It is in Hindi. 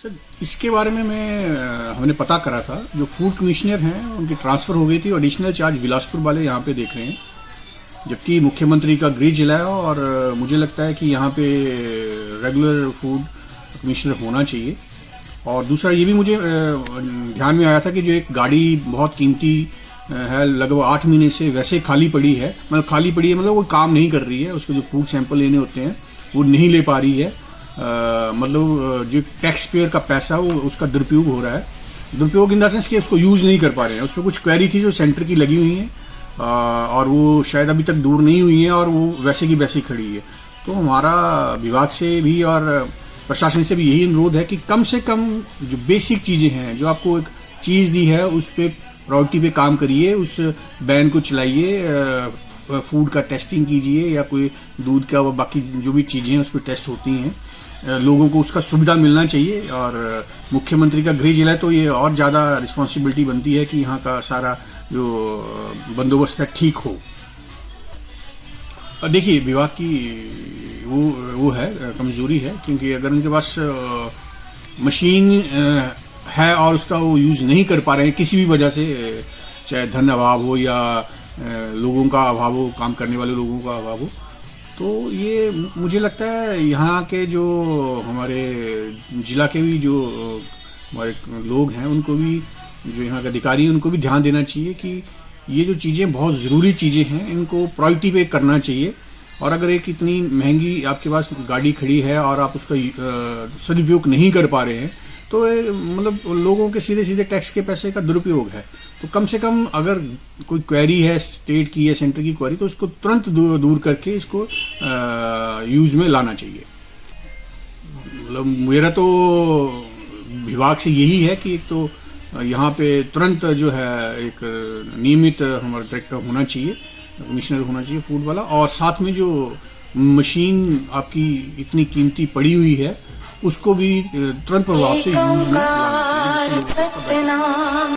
सर इसके बारे में हमने पता करा था। जो फूड कमिश्नर हैं उनकी ट्रांसफर हो गई थी, एडिशनल चार्ज बिलासपुर वाले यहाँ पे देख रहे हैं, जबकि मुख्यमंत्री का गृह जिला है और मुझे लगता है कि यहाँ पे रेगुलर फूड कमिश्नर होना चाहिए। और दूसरा ये भी मुझे ध्यान में आया था कि जो एक गाड़ी बहुत कीमती है, लगभग 8 महीने से वैसे खाली पड़ी है, मतलब वो काम नहीं कर रही है, उसके जो फूड सैंपल लेने होते हैं वो नहीं ले पा रही है। मतलब जो टैक्स पेयर का पैसा वो उसका दुरुपयोग हो रहा है। दुरुपयोग इन द सेंस कि उसको यूज नहीं कर पा रहे हैं। उसमें कुछ क्वेरी थी जो सेंटर की लगी हुई है और वो शायद अभी तक दूर नहीं हुई है और वो वैसे की वैसी खड़ी है। तो हमारा विभाग से भी और प्रशासन से भी यही अनुरोध है कि कम से कम जो बेसिक चीजें हैं, जो आपको एक चीज दी है उस पे प्रायोरिटी पे काम करिए, उस बैन को चलाइए, फूड का टेस्टिंग कीजिए या कोई दूध का व बाकी जो भी चीजें हैं उस पर टेस्ट होती हैं, लोगों को उसका सुविधा मिलना चाहिए। और मुख्यमंत्री का गृह जिला है तो ये और ज्यादा रिस्पॉन्सिबिलिटी बनती है कि यहाँ का सारा जो बंदोबस्त है ठीक हो। देखिए विभाग की वो है कमजोरी है, क्योंकि अगर उनके पास मशीन है और उसका वो यूज नहीं कर पा रहे हैं किसी भी वजह से, चाहे धन अभाव हो या लोगों का अभाव हो, काम करने वाले लोगों का अभाव हो, तो ये मुझे लगता है यहाँ के जो हमारे जिला के भी जो हमारे लोग हैं उनको भी, जो यहाँ के अधिकारी हैं उनको भी ध्यान देना चाहिए कि ये जो चीजें बहुत जरूरी चीजें हैं इनको प्रायोरिटी पे करना चाहिए। और अगर एक इतनी महंगी आपके पास गाड़ी खड़ी है और आप उसका सदुपयोग नहीं कर पा रहे हैं तो मतलब लोगों के सीधे सीधे टैक्स के पैसे का दुरुपयोग है। तो कम से कम अगर कोई क्वेरी है स्टेट की या सेंटर की क्वेरी, तो उसको तुरंत दूर करके इसको यूज में लाना चाहिए। मतलब मेरा तो विभाग से यही है कि एक तो यहाँ पे तुरंत जो है एक नियमित हमारा डायरेक्टर होना चाहिए, कमिश्नर होना चाहिए फूड वाला, और साथ में जो मशीन आपकी इतनी कीमती पड़ी हुई है उसको भी तुरंत प्रभाव से यूज में लाना चाहिए।